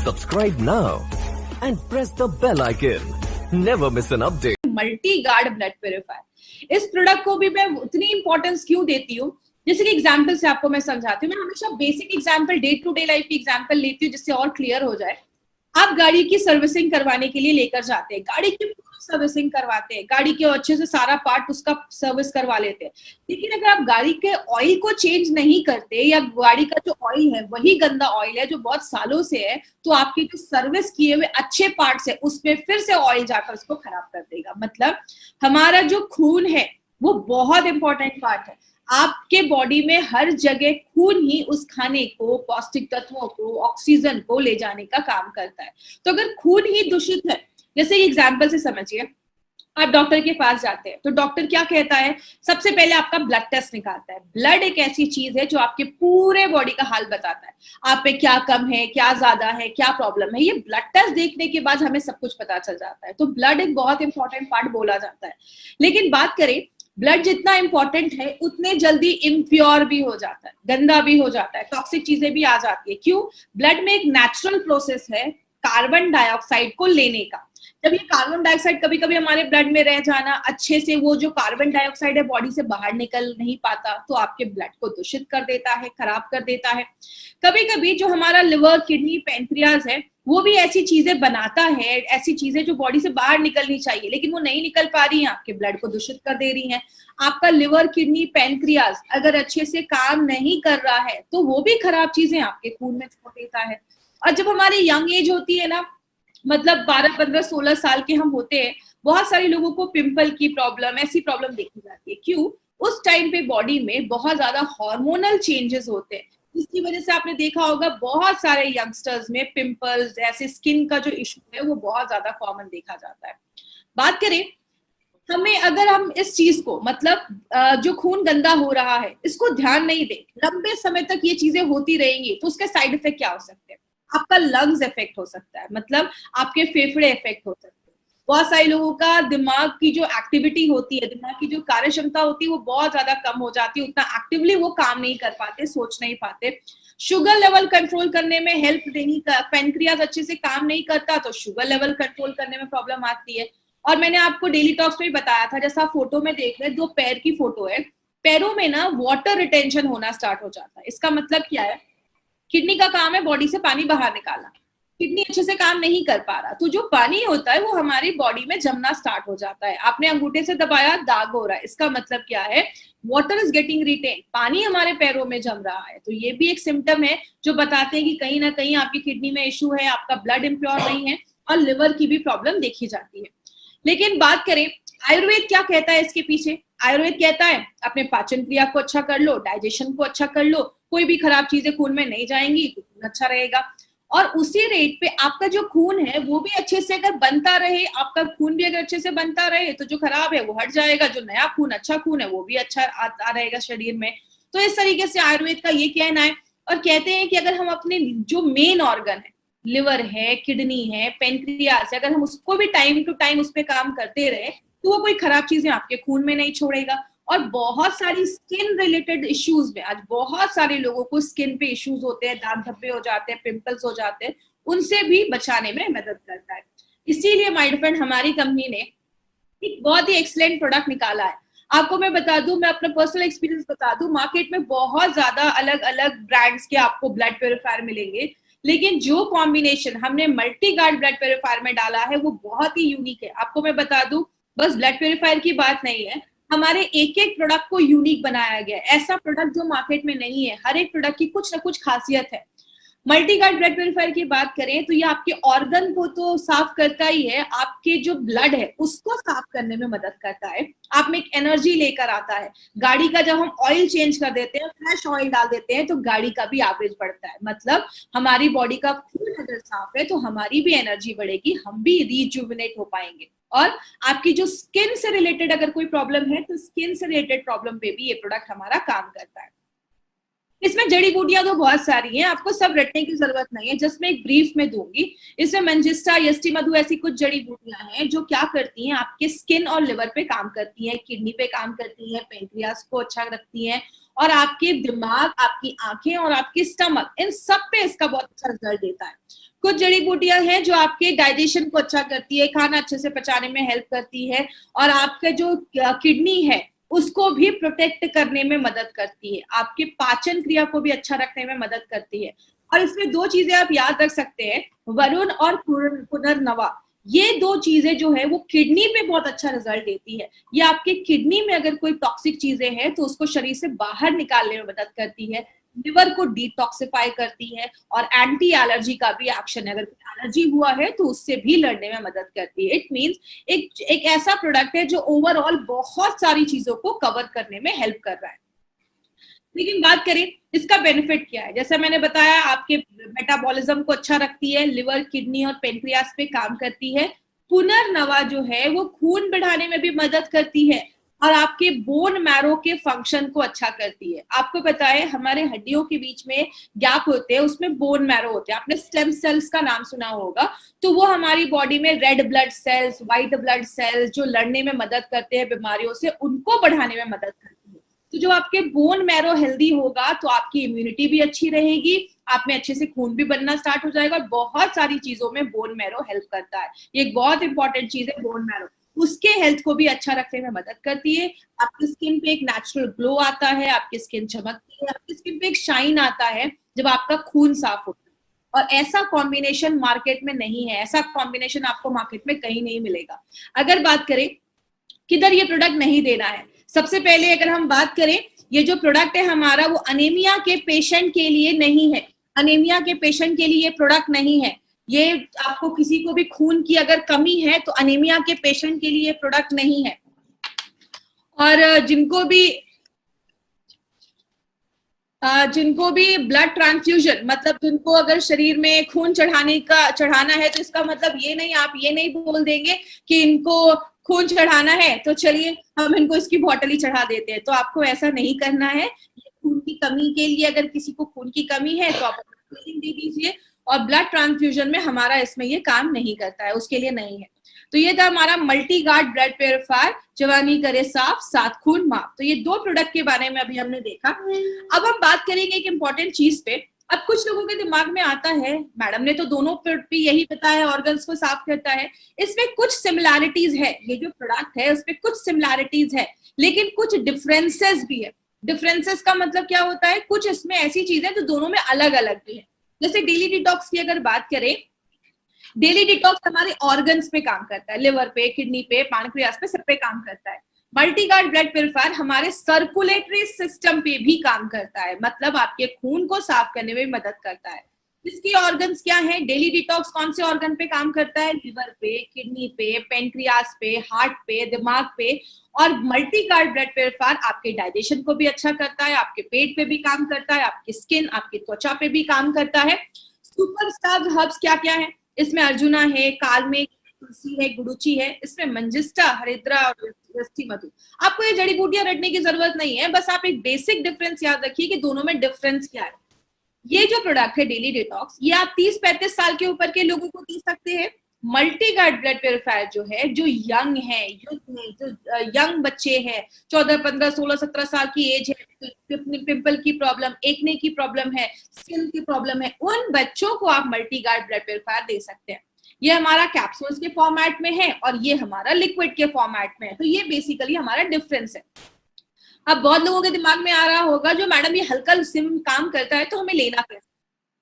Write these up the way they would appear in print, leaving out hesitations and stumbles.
Subscribe now and press the bell icon. Never miss an update. Multi guard blood purifier, इस product को भी मैं उतनी importance क्यों देती हूँ, जैसे कि एग्जांपल से आपको मैं समझाती हूँ। मैं हमेशा basic example, day to day life की एग्जांपल लेती हूँ जिससे और क्लियर हो जाए। आप गाड़ी की सर्विसिंग करवाने के लिए लेकर जाते हैं, गाड़ी की सर्विसिंग करवाते हैं, गाड़ी के अच्छे से सारा पार्ट उसका सर्विस करवा लेते हैं, लेकिन अगर आप गाड़ी के ऑयल को चेंज नहीं करते या गाड़ी का जो ऑयल है वही गंदा ऑयल है जो बहुत सालों से है, तो आपके जो सर्विस किए हुए अच्छे पार्ट्स है उसमें फिर से ऑयल जाकर उसको खराब कर देगा। मतलब हमारा जो खून है वो बहुत इंपॉर्टेंट पार्ट है। आपके बॉडी में हर जगह खून ही उस खाने को, पौष्टिक तत्वों को, ऑक्सीजन को ले जाने का काम करता है। तो अगर खून ही दूषित है, जैसे एग्जांपल से समझिए, आप डॉक्टर के पास जाते हैं तो डॉक्टर क्या कहता है, सबसे पहले आपका ब्लड टेस्ट निकालता है। ब्लड एक ऐसी चीज है जो आपके पूरे बॉडी का हाल बताता है, आप पे क्या कम है, क्या ज्यादा है, क्या प्रॉब्लम है। ये ब्लड टेस्ट देखने के बाद हमें सब कुछ पता चल जाता है। तो ब्लड एक बहुत इंपॉर्टेंट पार्ट बोला जाता है। लेकिन बात करें, ब्लड जितना इंपॉर्टेंट है उतने जल्दी इम्प्योर भी हो जाता है, गंदा भी हो जाता है, टॉक्सिक चीजें भी आ जाती है। क्यों? ब्लड में एक नेचुरल प्रोसेस है कार्बन डाइऑक्साइड को लेने का। जब ये कार्बन डाइऑक्साइड कभी कभी हमारे ब्लड में रह जाना, अच्छे से वो जो कार्बन डाइऑक्साइड है बॉडी से बाहर निकल नहीं पाता, तो आपके ब्लड को दूषित कर देता है, खराब कर देता है। कभी कभी जो हमारा लिवर, किडनी, पैंक्रियाज है वो भी ऐसी चीजें बनाता है, ऐसी चीजें जो बॉडी से बाहर निकलनी चाहिए लेकिन वो नहीं निकल पा रही हैं, आपके ब्लड को दूषित कर दे रही हैं। आपका लिवर, किडनी, पैंक्रियाज अगर अच्छे से काम नहीं कर रहा है तो वो भी खराब चीजें आपके खून में छोड़ देता है। और जब हमारी यंग एज होती है ना, मतलब 12, 15, 16 साल के हम होते हैं, बहुत सारे लोगों को पिंपल की प्रॉब्लम, ऐसी प्रॉब्लम देखी जाती है। क्यों? उस टाइम पे बॉडी में बहुत ज्यादा हार्मोनल चेंजेस होते हैं, जिसकी वजह से आपने देखा होगा बहुत सारे यंगस्टर्स में पिंपल्स, ऐसे स्किन का जो इशू है वो बहुत ज्यादा कॉमन देखा जाता है। बात करें हमें, अगर हम इस चीज को, मतलब जो खून गंदा हो रहा है इसको ध्यान नहीं दे, लंबे समय तक ये चीजें होती रहेंगी, तो उसके साइड इफेक्ट क्या हो सकते हैं? आपका लंग्स इफेक्ट हो सकता है, मतलब आपके फेफड़े इफेक्ट हो सकते हैं। बहुत सारे लोगों का दिमाग की जो एक्टिविटी होती है, दिमाग की जो कार्य क्षमता होती है वो बहुत ज्यादा कम हो जाती है, उतना एक्टिवली वो काम नहीं कर पाते, सोच नहीं पाते। शुगर लेवल कंट्रोल करने में हेल्प नहीं कर, पेनक्रियाज अच्छे से काम नहीं करता तो शुगर लेवल कंट्रोल करने में प्रॉब्लम आती है। और मैंने आपको डेली टॉक्स में भी बताया था, जैसा फोटो में देख रहे हैं, 2 पैर की फोटो है, पैरों में ना वाटर रिटेंशन होना स्टार्ट हो जाता है। इसका मतलब क्या है? किडनी का काम है बॉडी से पानी बाहर निकालना, किडनी अच्छे से काम नहीं कर पा रहा, तो जो पानी होता है वो हमारी बॉडी में जमना स्टार्ट हो जाता है। आपने अंगूठे से दबाया, दाग हो रहा है, इसका मतलब क्या है? वाटर इज गेटिंग रिटेन, पानी हमारे पैरों में जम रहा है। तो ये भी एक सिम्टम है जो बताते हैं कि कहीं ना कहीं आपकी किडनी में इशू है, आपका ब्लड इम्प्योर नहीं है, और लिवर की भी प्रॉब्लम देखी जाती है। लेकिन बात करें आयुर्वेद क्या कहता है इसके पीछे? आयुर्वेद कहता है अपने पाचन क्रिया को अच्छा कर लो, डाइजेशन को अच्छा कर लो, कोई भी खराब चीजें खून में नहीं जाएंगी तो खून अच्छा रहेगा। और उसी रेट पे आपका जो खून है वो भी अच्छे से अगर बनता रहे, आपका खून भी अगर अच्छे से बनता रहे तो जो खराब है वो हट जाएगा, जो नया खून, अच्छा खून है वो भी अच्छा आता रहेगा शरीर में। तो इस तरीके से आयुर्वेद का ये कहना है। और कहते हैं कि अगर हम अपने जो मेन ऑर्गन है, लिवर है, किडनी है, पेनक्रियास है, अगर हम उसको भी टाइम टू टाइम उस पर काम करते रहे तो वो कोई खराब चीजें आपके खून में नहीं छोड़ेगा। और बहुत सारी स्किन रिलेटेड इश्यूज में, आज बहुत सारे लोगों को स्किन पे इश्यूज होते हैं, दाग धब्बे हो जाते हैं, पिंपल्स हो जाते हैं, उनसे भी बचाने में मदद करता है। इसीलिए माय डियर फ्रेंड, हमारी कंपनी ने एक बहुत ही एक्सीलेंट प्रोडक्ट निकाला है। आपको मैं बता दूं, मैं अपना पर्सनल एक्सपीरियंस बता दूं, मार्केट में बहुत ज्यादा अलग अलग ब्रांड्स के आपको ब्लड प्यूरिफायर मिलेंगे, लेकिन जो कॉम्बिनेशन हमने मल्टी गार्ड ब्लड प्यूरिफायर में डाला है वो बहुत ही यूनिक है। आपको मैं बता दूं, बस ब्लड प्यूरिफायर की बात नहीं है, हमारे एक एक प्रोडक्ट को यूनिक बनाया गया है। ऐसा प्रोडक्ट जो मार्केट में नहीं है, हर एक प्रोडक्ट की कुछ ना कुछ खासियत है। मल्टी गार्ड ब्लड प्यूरिफायर की बात करें तो ये आपके ऑर्गन को तो साफ करता ही है, आपके जो ब्लड है उसको साफ करने में मदद करता है, आप में एक एनर्जी लेकर आता है। गाड़ी का जब हम ऑयल चेंज कर देते हैं, फ्रेश ऑयल डाल देते हैं, तो गाड़ी का भी एवरेज बढ़ता है। मतलब हमारी बॉडी का खून अगर साफ है तो हमारी भी एनर्जी बढ़ेगी, हम भी रिजुविनेट हो पाएंगे। और आपकी जो स्किन से रिलेटेड अगर कोई प्रॉब्लम है तो स्किन से रिलेटेड प्रॉब्लम पे भी ये प्रोडक्ट हमारा काम करता है। इसमें जड़ी बूटियां तो बहुत सारी हैं, आपको सब रटने की जरूरत नहीं है, जस्ट मैं एक ब्रीफ में दूंगी। इसमें मंजिस्टा, यष्टि मधु, ऐसी कुछ जड़ी बूटियां हैं जो क्या करती हैं, आपके स्किन और लिवर पे काम करती हैं, किडनी पे काम करती हैं, पेंक्रियास को अच्छा रखती हैं, और आपके दिमाग, आपकी आंखें और आपकी स्टमक, इन सब पे इसका बहुत अच्छा रिजल्ट देता है। कुछ जड़ी बूटियां हैं जो आपके डाइजेशन को अच्छा करती है, खाना अच्छे से पचाने में हेल्प करती है, और आपका जो किडनी है उसको भी प्रोटेक्ट करने में मदद करती है, आपके पाचन क्रिया को भी अच्छा रखने में मदद करती है। और इसमें दो चीजें आप याद रख सकते हैं, वरुण और पुनर्नवा, ये दो चीजें जो है वो किडनी पे बहुत अच्छा रिजल्ट देती है। ये आपके किडनी में अगर कोई टॉक्सिक चीजें हैं तो उसको शरीर से बाहर निकालने में मदद करती है, लिवर को डिटॉक्सिफाई करती है, और एंटी एलर्जी का भी एक्शन है, अगर एलर्जी हुआ है तो उससे भी लड़ने में मदद करती है। इट मींस एक ऐसा प्रोडक्ट है जो ओवरऑल बहुत सारी चीजों को कवर करने में हेल्प कर रहा है। लेकिन बात करें इसका बेनिफिट क्या है, जैसा मैंने बताया आपके मेटाबॉलिज्म को अच्छा रखती है, लिवर, किडनी और पेनक्रियास पे काम करती है। पुनर्नवा जो है वो खून बढ़ाने में भी मदद करती है, और आपके बोन मैरो के फंक्शन को अच्छा करती है। आपको पता है हमारे हड्डियों के बीच में गैप होते हैं, उसमें बोन मैरो होते हैं, आपने स्टेम सेल्स का नाम सुना होगा। तो वो हमारी बॉडी में red blood cells, white blood cells जो लड़ने में मदद करते हैं बीमारियों से, उनको बढ़ाने में मदद करते हैं। तो जो आपके बोन मैरो हेल्दी होगा तो आपकी इम्यूनिटी भी अच्छी रहेगी, आप में अच्छे से खून भी बनना स्टार्ट हो जाएगा, और बहुत सारी चीजों में बोन मैरो हेल्प करता है। ये एक बहुत इंपॉर्टेंट चीज है बोन मैरो, उसके हेल्थ को भी अच्छा रखने में मदद करती है। आपकी स्किन पे एक नेचुरल ग्लो आता है, आपकी स्किन चमकती है, आपकी स्किन पे एक शाइन आता है जब आपका खून साफ होता है। और ऐसा कॉम्बिनेशन मार्केट में नहीं है, ऐसा कॉम्बिनेशन आपको मार्केट में कहीं नहीं मिलेगा। अगर बात करें किधर ये प्रोडक्ट नहीं देना है, सबसे पहले अगर हम बात करें, ये जो प्रोडक्ट है हमारा वो अनीमिया के पेशेंट के लिए नहीं है। अनीमिया के पेशेंट के लिए ये प्रोडक्ट नहीं है। ये आपको किसी को भी खून की अगर कमी है तो अनीमिया के पेशेंट के लिए ये प्रोडक्ट नहीं है। और जिनको भी ब्लड ट्रांसफ्यूजन, मतलब जिनको अगर शरीर में खून चढ़ाना है, तो इसका मतलब ये नहीं, आप ये नहीं बोल देंगे कि इनको खून चढ़ाना है तो चलिए हम इनको इसकी बॉटल ही चढ़ा देते हैं। तो आपको ऐसा नहीं करना है। खून की कमी के लिए अगर किसी को खून की कमी है तो आप दे दीजिए, और ब्लड ट्रांसफ्यूजन में हमारा इसमें ये काम नहीं करता है, उसके लिए नहीं है। तो ये था हमारा मल्टी गार्ड ब्लड प्योरीफायर, जवानी करे साफ, सात खून माफ। तो ये दो प्रोडक्ट के बारे में अभी हमने देखा। अब हम बात करेंगे एक इंपॉर्टेंट चीज पे। अब कुछ लोगों के दिमाग में आता है, मैडम ने तो दोनों पे यही बताया, ऑर्गन्स को साफ करता है, इसमें कुछ सिमिलैरिटीज है, ये जो प्रोडक्ट है उसमें कुछ सिमिलैरिटीज है, लेकिन कुछ डिफरेंसेस भी है। डिफरेंसेस का मतलब क्या होता है, कुछ इसमें ऐसी चीजें जो दोनों में अलग अलग भी है। जैसे डेली डिटॉक्स की अगर बात करें, डेली डिटॉक्स हमारे ऑर्गन्स पे काम करता है, लिवर पे, किडनी पे, पैनक्रियास पे, सब पे काम करता है। मल्टीगार्ड ब्लड प्योरीफायर हमारे सर्कुलेटरी सिस्टम पे भी काम करता है, मतलब आपके खून को साफ करने में मदद करता है। इसकी ऑर्गन्स क्या है, डेली डिटॉक्स कौन से ऑर्गन पे काम करता है, लिवर पे, किडनी पे, पेनक्रियास पे, हार्ट पे, दिमाग पे। और मल्टीगार्ड ब्लड प्योरीफायर आपके डाइजेशन को भी अच्छा करता है, आपके पेट पे भी काम करता है, आपकी स्किन, आपकी त्वचा पे भी काम करता है। सुपरस्टार हर्ब्स क्या क्या है, इसमें अर्जुना है, कालमेघ, तुलसी है, गुडुचि है, इसमें मंजिष्ठा, हरिद्रा और यष्टि मधु। आपको ये जड़ी बूटियां रटने की जरूरत नहीं है, बस आप एक बेसिक डिफरेंस याद रखिए कि दोनों में डिफरेंस क्या है। ये जो प्रोडक्ट है डेली डिटॉक्स, ये आप 30-35 साल के ऊपर के लोगों को दे सकते हैं। मल्टीगार्ड ब्लड प्योरीफायर जो है, जो यंग है, जो यंग बच्चे हैं, 14, 15, 16, 17 साल की एज है, पिंपल की प्रॉब्लम, एक्ने की प्रॉब्लम है, स्किन की प्रॉब्लम है, उन बच्चों को आप मल्टीगार्ड ब्लड प्योरीफायर दे सकते हैं। ये हमारा कैप्सूल्स के फॉर्मेट में है और ये हमारा लिक्विड के फॉर्मेट में है। तो ये बेसिकली हमारा डिफरेंस है। अब बहुत लोगों के दिमाग में आ रहा होगा, जो मैडम ये हल्का सिम काम करता है तो हमें लेना कैसे?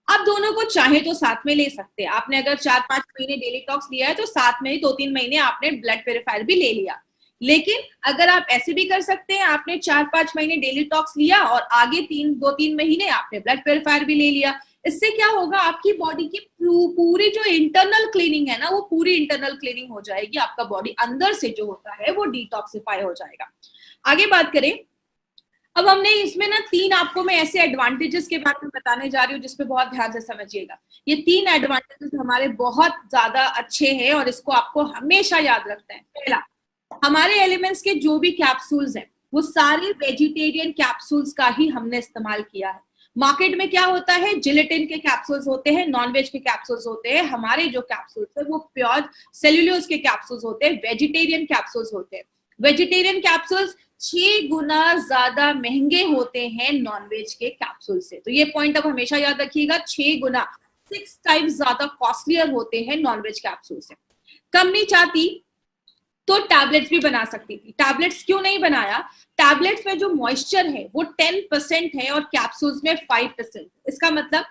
आप दोनों को चाहे तो साथ में ले सकते हैं। आपने अगर 4-5 महीने डेली टॉक्स लिया है तो साथ में ही 2-3 महीने आपने ब्लड प्योरीफायर भी ले लिया। लेकिन अगर आप ऐसे भी कर सकते हैं, आपने 4-5 महीने डेली टॉक्स लिया और आगे 2-3 महीने आपने ब्लड प्योरीफायर भी ले लिया। इससे क्या होगा, आपकी बॉडी की पूरी जो इंटरनल क्लीनिंग है ना, वो पूरी इंटरनल क्लीनिंग हो जाएगी। आपका बॉडी अंदर से जो होता है वो डिटॉक्सिफाई हो जाएगा। आगे बात करें, अब हमने इसमें ना 3 आपको मैं ऐसे एडवांटेजेस के बारे में बताने जा रही हूँ जिसपे बहुत ध्यान से समझिएगा। ये 3 एडवांटेजेस हमारे बहुत ज्यादा अच्छे हैं और इसको आपको हमेशा याद रखना है। पहला, हमारे एलिमेंट्स के जो भी कैप्सूल्स हैं वो सारे वेजिटेरियन कैप्सूल्स का ही हमने इस्तेमाल किया है। मार्केट में क्या होता है, जिलेटिन के कैप्सूल्स होते हैं, नॉनवेज के कैप्सूल्स होते हैं। हमारे जो कैप्सूल्स है वो प्योर सेल्यूलोज के कैप्सूल्स होते हैं, वेजिटेरियन कैप्सूल्स होते हैं। वेजिटेरियन कैप्सूल्स 6 गुना ज्यादा महंगे होते हैं नॉनवेज के कैप्सूल से। तो ये पॉइंट अब हमेशा याद रखिएगा, 6 गुना। 6 टाइम्स ज्यादा कॉस्टलियर होते हैं नॉनवेज कैप्सूल से। कंपनी चाहती तो टैबलेट्स भी बना सकती थी। टैबलेट्स क्यों नहीं बनाया? टैबलेट्स में जो मॉइस्चर है वो 10% है और कैप्सूल्स में 5%। इसका मतलब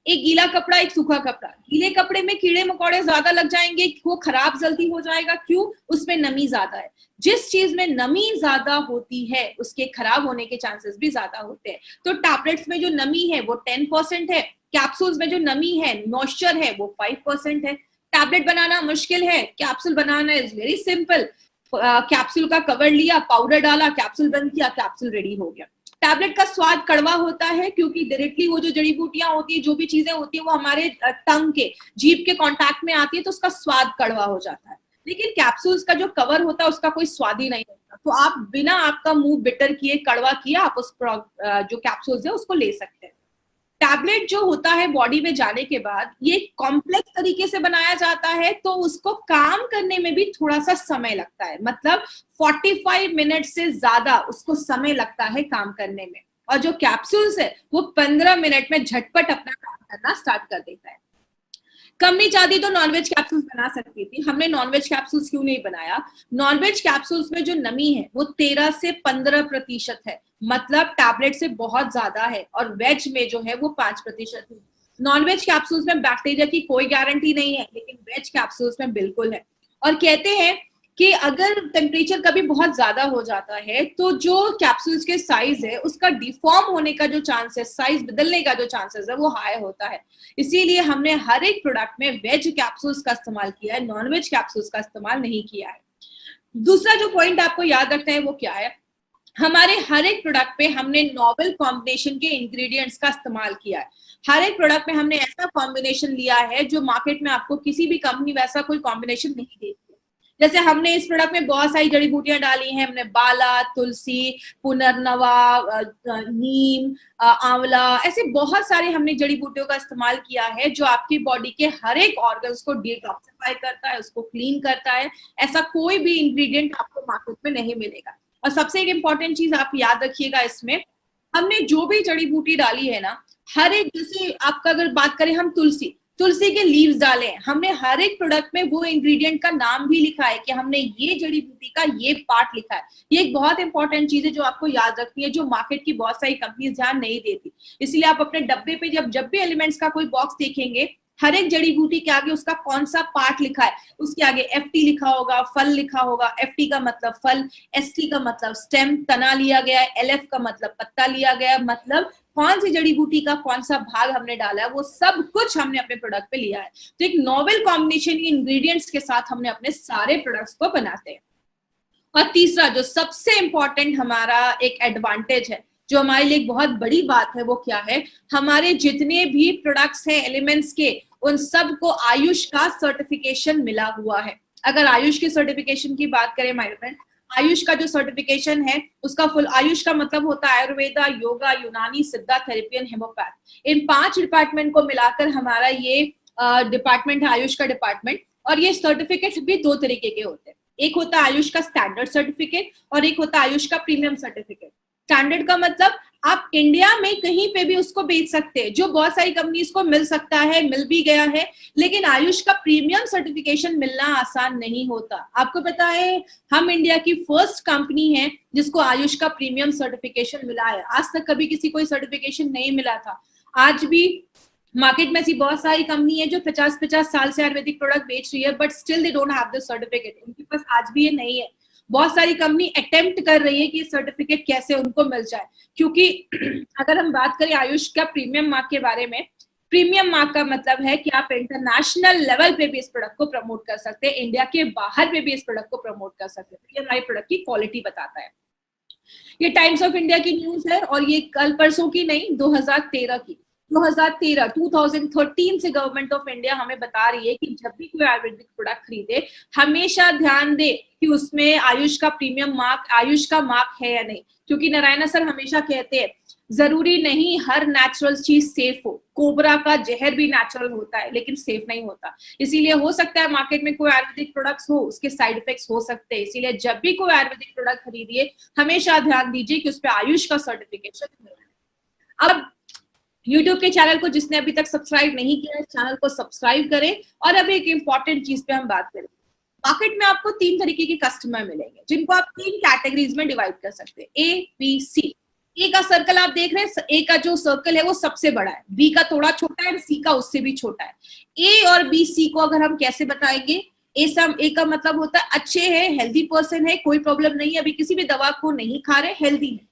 एक गीला कपड़ा, एक सूखा कपड़ा, गीले कपड़े में कीड़े मकोड़े ज्यादा लग जाएंगे, वो खराब जल्दी हो जाएगा। क्यों? उसमें नमी ज्यादा है। जिस चीज में नमी ज्यादा होती है उसके खराब होने के चांसेस भी ज्यादा होते हैं। तो टैबलेट्स में जो नमी है वो 10% है, कैप्सूल्स में जो नमी है, मॉइस्चर है, वो 5% है। टैबलेट बनाना मुश्किल है, capsule banana is very simple. Capsule का कवर लिया, पाउडर डाला, कैप्सूल बंद किया, कैप्सूल रेडी हो गया। टैबलेट का स्वाद कड़वा होता है क्योंकि डायरेक्टली वो जो जड़ी बूटियां होती है, जो भी चीजें होती है, वो हमारे टंग के, जीभ के कांटेक्ट में आती है, तो उसका स्वाद कड़वा हो जाता है। लेकिन कैप्सूल्स का जो कवर होता है उसका कोई स्वाद ही नहीं होता। तो आप बिना आपका मुंह बिटर किए, कड़वा किए, आप उस जो कैप्सूल्स है उसको ले सकते हैं। टैबलेट जो होता है बॉडी में जाने के बाद ये कॉम्प्लेक्स तरीके से बनाया जाता है, तो उसको काम करने में भी थोड़ा सा समय लगता है। मतलब 45 मिनट से ज्यादा उसको समय लगता है काम करने में। और जो कैप्सूल्स है वो 15 मिनट में झटपट अपना काम करना स्टार्ट कर देता है। कंपनी चाहती तो नॉनवेज कैप्सूल्स बना सकती थी। हमने नॉनवेज कैप्सूल्स क्यों नहीं बनाया? नॉनवेज कैप्सूल्स में जो नमी है वो 13 से 15% है, मतलब टैबलेट से बहुत ज्यादा है। और वेज में जो है वो 5% है। नॉनवेज कैप्सूल्स में बैक्टीरिया की कोई गारंटी नहीं है, लेकिन वेज कैप्सूल्स में बिल्कुल है। और कहते हैं कि अगर टेम्परेचर कभी बहुत ज्यादा हो जाता है तो जो कैप्सूल्स के साइज है उसका डिफॉर्म होने का जो चांस है, साइज बदलने का जो चांसेस है, वो हाई होता है। इसीलिए हमने हर एक प्रोडक्ट में वेज कैप्सूल्स का इस्तेमाल किया है, नॉनवेज कैप्सूल्स का इस्तेमाल नहीं किया है। दूसरा जो पॉइंट आपको याद रखना है वो क्या है? हमारे हर एक प्रोडक्ट पे हमने नॉवेल कॉम्बिनेशन के इंग्रेडिएंट्स का इस्तेमाल किया है। हर एक प्रोडक्ट में हमने ऐसा कॉम्बिनेशन लिया है जो मार्केट में आपको किसी भी कंपनी वैसा कोई कॉम्बिनेशन नहीं देती है। जैसे हमने इस प्रोडक्ट में बहुत सारी जड़ी बूटियां डाली हैं। हमने बाला, तुलसी, पुनर्नवा, नीम, आंवला, ऐसे बहुत सारे हमने जड़ी बूटियों का इस्तेमाल किया है जो आपकी बॉडी के हर एक ऑर्गन्स को डिटॉक्सिफाई करता है, उसको क्लीन करता है। ऐसा कोई भी इंग्रेडिएंट आपको मार्केट में नहीं मिलेगा। और सबसे एक इम्पॉर्टेंट चीज आप याद रखिएगा, इसमें हमने जो भी जड़ी बूटी डाली है ना, हर एक, जैसे आपका अगर बात करें हम तुलसी के लीव्स डाले हैं, हमने हर एक प्रोडक्ट में वो इंग्रेडिएंट का नाम भी लिखा है कि हमने ये जड़ी बूटी का ये पार्ट लिखा है। ये एक बहुत इंपॉर्टेंट चीज है जो आपको याद रखनी है, जो मार्केट की बहुत सारी कंपनीज ध्यान नहीं देती। इसलिए आप अपने डब्बे पे जब भी एलिमेंट्स का कोई बॉक्स देखेंगे, हर एक जड़ी बूटी के आगे उसका कौन सा पार्ट लिखा है, उसके आगे एफटी लिखा होगा, फल लिखा होगा। एफटी का मतलब फल, एसटी का मतलब स्टेम, तना लिया गया है, एलएफ का मतलब पत्ता लिया गया है, मतलब कौन सी जड़ी बूटी का कौन सा भाग हमने डाला है, वो सब कुछ हमने अपने प्रोडक्ट पे लिया है। तो एक नॉवेल कॉम्बिनेशन इंग्रेडिएंट्स के साथ हमने अपने सारे प्रोडक्ट्स को बनाते हैं। और तीसरा जो सबसे इंपॉर्टेंट हमारा एक एडवांटेज है, जो हमारे लिए एक बहुत बड़ी बात है, वो क्या है? हमारे जितने भी प्रोडक्ट्स हैं एलिमेंट्स के, उन सब को आयुष का सर्टिफिकेशन मिला हुआ है। अगर आयुष की सर्टिफिकेशन की बात करें माय फ्रेंड, आयुष का जो सर्टिफिकेशन है उसका फुल, आयुष का मतलब होता है आयुर्वेदा, योगा, यूनानी, सिद्धा, थेरेपी एंड हेमोपैथ। इन 5 डिपार्टमेंट को मिलाकर हमारा ये डिपार्टमेंट है, आयुष का डिपार्टमेंट। और ये सर्टिफिकेट भी 2 तरीके के होते हैं। एक होता है आयुष का स्टैंडर्ड सर्टिफिकेट और एक होता है आयुष का प्रीमियम सर्टिफिकेट। स्टैंडर्ड का मतलब आप इंडिया में कहीं पे भी उसको बेच सकते हैं, जो बहुत सारी कंपनीज को मिल सकता है, मिल भी गया है। लेकिन आयुष का प्रीमियम सर्टिफिकेशन मिलना आसान नहीं होता। आपको पता है, हम इंडिया की फर्स्ट कंपनी है जिसको आयुष का प्रीमियम सर्टिफिकेशन मिला है। आज तक कभी किसी को सर्टिफिकेशन नहीं मिला था। आज भी मार्केट में ऐसी बहुत सारी कंपनी है जो 50-50 साल से आयुर्वेदिक प्रोडक्ट बेच रही है, but still they don't have the certificate. उनके पास आज भी ये नहीं है। बहुत सारी कंपनी अटेम्प्ट कर रही है कि सर्टिफिकेट कैसे उनको मिल जाए, क्योंकि अगर हम बात करें आयुष का प्रीमियम मार्क के बारे में, प्रीमियम मार्क का मतलब है कि आप इंटरनेशनल लेवल पे भी इस प्रोडक्ट को प्रमोट कर सकते हैं, इंडिया के बाहर पे भी इस प्रोडक्ट को प्रमोट कर सकते हैं। ये हमारे प्रोडक्ट की क्वालिटी बताता है। ये टाइम्स ऑफ इंडिया की न्यूज है और ये कल परसों की नहीं, 2013 की। 2013 से गवर्नमेंट ऑफ इंडिया हमें बता रही है कि जब भी कोई आयुर्वेदिक प्रोडक्ट खरीदे, हमेशा ध्यान दे कि उसमें आयुष का प्रीमियम मार्क, आयुष का मार्क है या नहीं। क्योंकि नारायण सर हमेशा कहते हैं जरूरी नहीं हर नेचुरल चीज सेफ हो। कोबरा का जहर भी नेचुरल होता है लेकिन सेफ नहीं होता। इसीलिए हो सकता है मार्केट में कोई आयुर्वेदिक प्रोडक्ट्स हो, उसके साइड इफेक्ट्स हो सकते हैं। इसीलिए जब भी कोई आयुर्वेदिक प्रोडक्ट खरीदिए, हमेशा ध्यान दीजिए कि उस पर आयुष का सर्टिफिकेशन है। अब YouTube के चैनल को जिसने अभी तक सब्सक्राइब नहीं किया है, चैनल को सब्सक्राइब करें। और अब एक इंपॉर्टेंट चीज पे हम बात करें। मार्केट में आपको 3 तरीके के कस्टमर मिलेंगे, जिनको आप 3 कैटेगरीज में डिवाइड कर सकते हैं, ए, बी, सी। ए का सर्कल आप देख रहे हैं, ए का जो सर्कल है वो सबसे बड़ा है, बी का थोड़ा छोटा है, सी का उससे भी छोटा है। ए और बी, सी को अगर हम कैसे बताएंगे, ए का मतलब होता है अच्छे है, हेल्दी पर्सन है, कोई प्रॉब्लम नहीं है, अभी किसी भी दवा को नहीं खा रहे, हेल्दी है।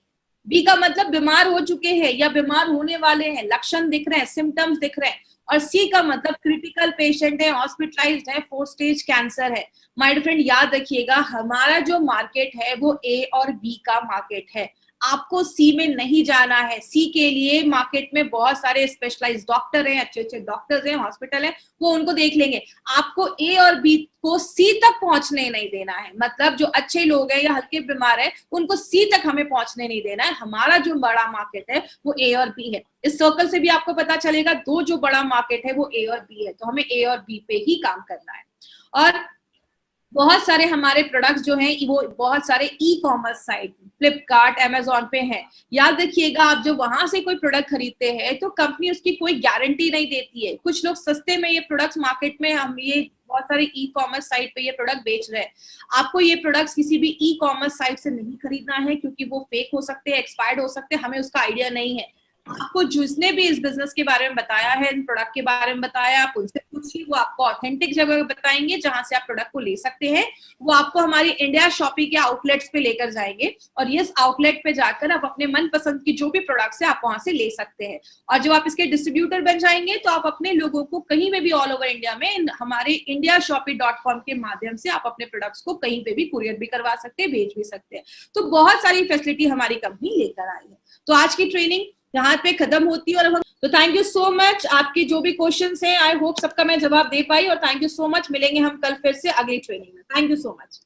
बी का मतलब बीमार हो चुके हैं या बीमार होने वाले हैं, लक्षण दिख रहे हैं, सिम्टम्स दिख रहे हैं। और सी का मतलब क्रिटिकल पेशेंट है, हॉस्पिटलाइज्ड है, 4 स्टेज कैंसर है। माय डियर फ्रेंड, याद रखिएगा, हमारा जो मार्केट है वो ए और बी का मार्केट है। आपको सी में नहीं जाना है। सी के लिए मार्केट में बहुत सारे स्पेशलाइज्ड डॉक्टर हैं, अच्छे अच्छे डॉक्टर्स हैं, हॉस्पिटल है, वो उनको देख लेंगे। आपको ए और बी को सी तक पहुंचने नहीं देना है। मतलब जो अच्छे लोग हैं या हल्के बीमार है, उनको सी तक हमें पहुंचने नहीं देना है। हमारा जो बड़ा मार्केट है वो ए और बी है। इस सर्कल से भी आपको पता चलेगा, दो जो बड़ा मार्केट है वो ए और बी है, तो हमें ए और बी पे ही काम करना है। और बहुत सारे हमारे प्रोडक्ट्स जो हैं वो बहुत सारे e commerce site, Flipkart, Amazon पे हैं। याद रखिएगा, आप जो वहां से कोई प्रोडक्ट खरीदते हैं तो कंपनी उसकी कोई गारंटी नहीं देती है। कुछ लोग सस्ते में ये प्रोडक्ट्स मार्केट में, हम ये बहुत सारे ई कॉमर्स साइट पे ये प्रोडक्ट बेच रहे हैं। आपको ये प्रोडक्ट्स किसी भी ई कॉमर्स साइट से नहीं खरीदना है, क्योंकि वो फेक हो सकते हैं, एक्सपायर्ड हो सकते हैं, हमें उसका आइडिया नहीं है। आपको जिसने भी इस बिजनेस के बारे में बताया है, इन प्रोडक्ट के बारे में बताया, आप उनसे पूछिए, वो आपको ऑथेंटिक जगह बताएंगे जहां से आप प्रोडक्ट को ले सकते हैं। वो आपको हमारी इंडिया शॉपी के आउटलेट्स पे लेकर जाएंगे, और इस आउटलेट पे जाकर आप अपने मनपसंद की जो भी प्रोडक्ट्स है आप वहां से ले सकते हैं। और जब आप इसके डिस्ट्रीब्यूटर बन जाएंगे तो आप अपने लोगों को कहीं पे भी ऑल ओवर इंडिया में हमारे indiashopee.com के माध्यम से आप अपने प्रोडक्ट्स को कहीं पे भी कुरियर भी करवा सकते हैं, भेज भी सकते हैं। तो बहुत सारी फैसिलिटी हमारी कंपनी लेकर आई है। तो आज की ट्रेनिंग यहाँ पे खत्म होती है। और हम तो थैंक यू सो मच। आपके जो भी क्वेश्चंस हैं, आई होप सबका मैं जवाब दे पाई, और थैंक यू सो मच। मिलेंगे हम कल फिर से अगली ट्रेनिंग में। Thank you so much.